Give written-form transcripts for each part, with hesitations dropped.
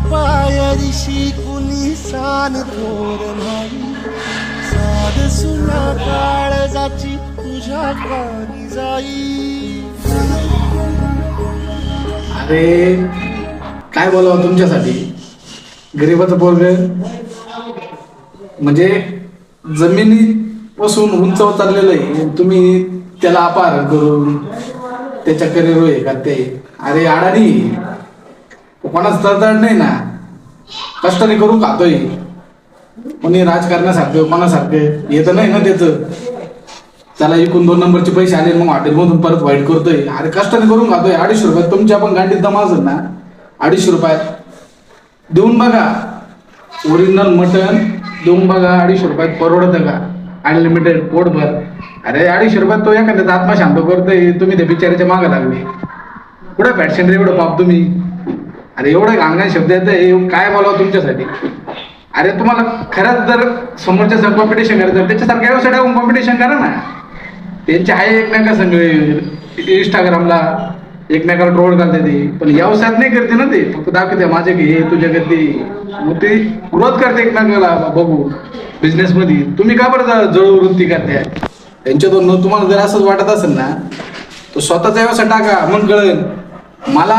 पायरीशी कुणी सान थोर नाही, साध सुना काळजाची तुझ्या कानी जाई. अरे काय बोलावं तुमच्यासाठी. गरीबाचं पोरग म्हणजे जमिनीपासून उंचावर चाललेलं आहे, तुम्ही त्याला अपहार करून त्याच्या करिअर हे करते. अरे अडाणी कोणाच तळतळ नाही ना, कष्टाने करून खातोय. कोणी राजकारणासारखं कोणासारखं येत नाही ना त्याचं. त्याला एकूण 2 नंबरचे पैसे आले मग हॉटेलमधून परत वाईट करतोय. अरे कष्टाने करून खातोय. 250 रुपयात तुमच्या पण गांडीत दम असेल ना, 250 रुपयात देऊन बघा. ओरिजिनल मटन देऊन बघा. 250 रुपयात परवडतं का? अनलिमिटेड पोटभर. अरे 250 रुपयात तो एखाद्याचा आत्मा शांत करतोय, तुम्ही त्या बिचाराच्या मागं लागले. कुठं फॅशन रे एवढं पाप तुम्ही. अरे एवढं घाणघाण शब्द येतं, काय बोलावं तुमच्यासाठी. अरे तुम्हाला खरंच जर समोरच्या संग कॉम्पिटिशन करायचं त्याच्यासारख्या व्यवसाय कॉम्पिटिशन करा ना. त्यांचे आहे एकमेका संघ इंस्टाग्रामला एकमेकाला ट्रोल करते ते, पण व्यवसायात नाही करते ना ते. फक्त दाखवते माझे की हे तुझ्या करते, मग ते ग्रोथ करते एकमेकाला बघू बिझनेस मध्ये. तुम्ही का बरं जळवृत्ती करते त्यांच्यातून. तुम्हाला जर असंच वाटत असेल ना तर स्वतःचा व्यवसाय टाका, मग कळेल. मला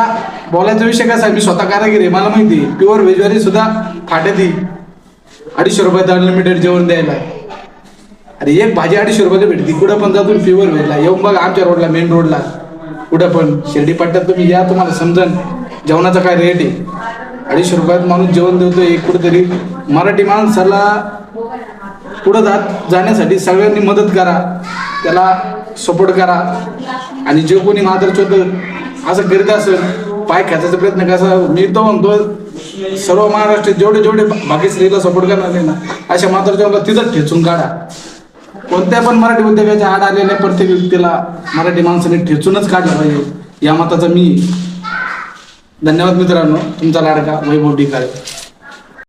बोलायचा विषय कसा आहे, मी स्वतः कारागीर आहे, मला माहिती आहे. प्युअर व्हेजवारी सुद्धा फाटे ती 250 रुपयात अनलिमिटेड जेवण द्यायला. अरे एक भाजी 250 रुपयाला भेटती. कुठं पण जातो प्युअर व्हेजला. येऊन बघा आमच्या रोडला, मेन रोडला, कुठं पण शिर्डी पट्ट्यात तुम्ही या, तुम्हाला समजन जेवणाचा काय रेट आहे. 250 रुपयात माणूस जेवण देतोय. कुठंतरी मराठी माणसाला पुढं जाण्यासाठी सगळ्यांनी मदत करा, त्याला सपोर्ट करा. आणि जे कोणी माधुरचोद असं करीत असेल पाय खेचायचा प्रयत्न कसा, मी तो म्हणतो सर्व महाराष्ट्रात जेवढे भाग्यश्रीला सपोर्ट करणार नाही ना, अशा माधुरचोदला तिथंच ठेचून काढा. कोणत्या पण मराठी उद्योगाच्या आड आलेल्या प्रत्येक व्यक्तीला मराठी माणसाने ठेचूनच काढलं पाहिजे, या मताचा मी. धन्यवाद मित्रांनो. तुमचा लाडका वैभव ढिकाळे.